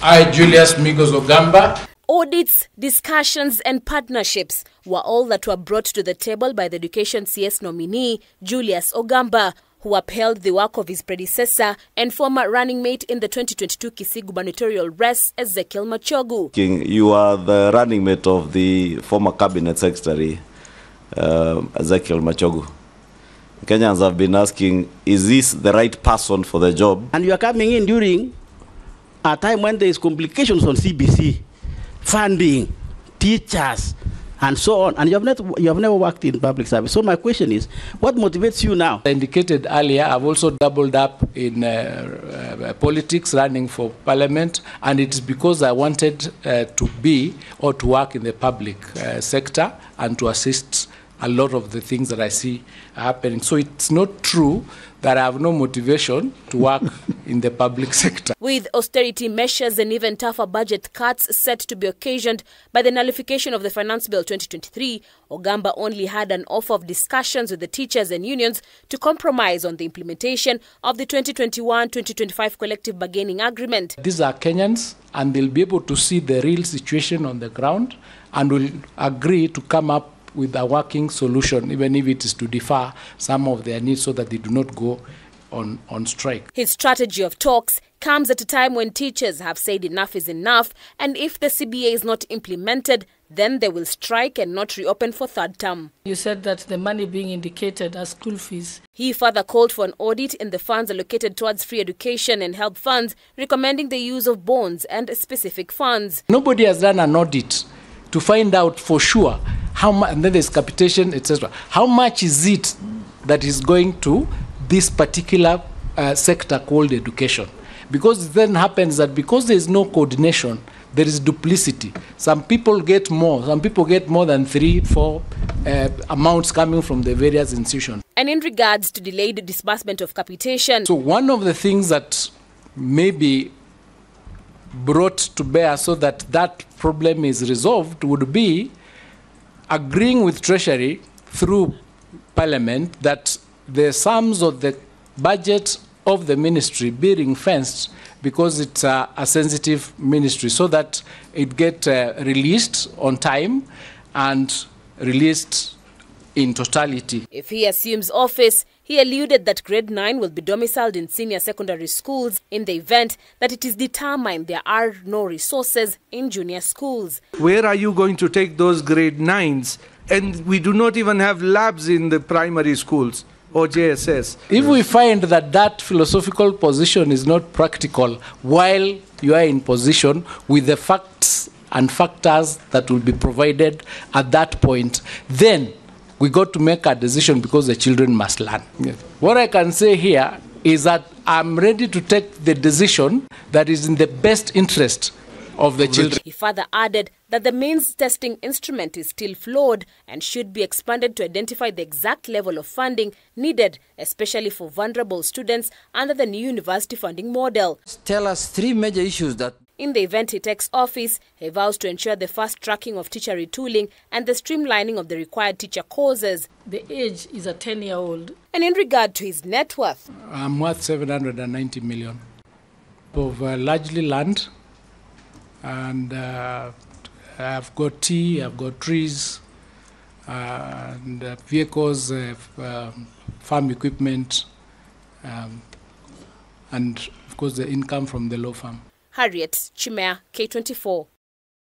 I, Julius Ogamba. Audits, discussions and partnerships were all that were brought to the table by the Education CS nominee, Julius Ogamba, who upheld the work of his predecessor and former running mate in the 2022 Kisii gubernatorial race, Ezekiel Machogu. You are the running mate of the former cabinet secretary, Ezekiel Machogu. Kenyans have been asking, is this the right person for the job? And you are coming in during a time when there is complications on CBC, funding, teachers, and so on. And you have never worked in public service. So my question is, what motivates you now? I indicated earlier, I've also doubled up in politics, running for parliament, and it's because I wanted to be or to work in the public sector and to assist a lot of the things that I see happening. So it's not true that I have no motivation to work in the public sector. With austerity measures and even tougher budget cuts set to be occasioned by the nullification of the Finance Bill 2023, Ogamba only had an offer of discussions with the teachers and unions to compromise on the implementation of the 2021-2025 collective bargaining agreement. These are Kenyans, and they'll be able to see the real situation on the ground and will agree to come up with a working solution, even if it is to defer some of their needs so that they do not go on strike. His strategy of talks comes at a time when teachers have said enough is enough, and if the CBA is not implemented, then they will strike and not reopen for third term. You said that the money being indicated as school fees. He further called for an audit in the funds allocated towards free education and health funds, recommending the use of bonds and specific funds. Nobody has done an audit to find out for sure how much, and then there's capitation, etc. How much is it that is going to this particular sector called education? Because it then happens that because there is no coordination, there is duplicity. Some people get more, some people get more than 3-4 amounts coming from the various institutions. And in regards to delayed disbursement of capitation. So one of the things that may be brought to bear so that that problem is resolved would be agreeing with Treasury through Parliament that the sums of the budget of the ministry be ring-fenced because it's a sensitive ministry, so that it get released on time and released in totality. If he assumes office, he alluded that grade 9 will be domiciled in senior secondary schools in the event that it is determined there are no resources in junior schools. Where are you going to take those grade 9s? And we do not even have labs in the primary schools or JSS. If we find that that philosophical position is not practical while you are in position with the facts and factors that will be provided at that point, then we got to make a decision because the children must learn. Yes. What I can say here is that I'm ready to take the decision that is in the best interest of the children. He further added that the means testing instrument is still flawed and should be expanded to identify the exact level of funding needed, especially for vulnerable students under the new university funding model. Tell us 3 major issues that... In the event he takes office, he vows to ensure the fast tracking of teacher retooling and the streamlining of the required teacher courses. The age is a 10-year-old. And in regard to his net worth, I'm worth 790 million of largely land, and I've got tea, I've got trees, and vehicles, farm equipment, and of course the income from the law firm. Harriet Chimea, K24.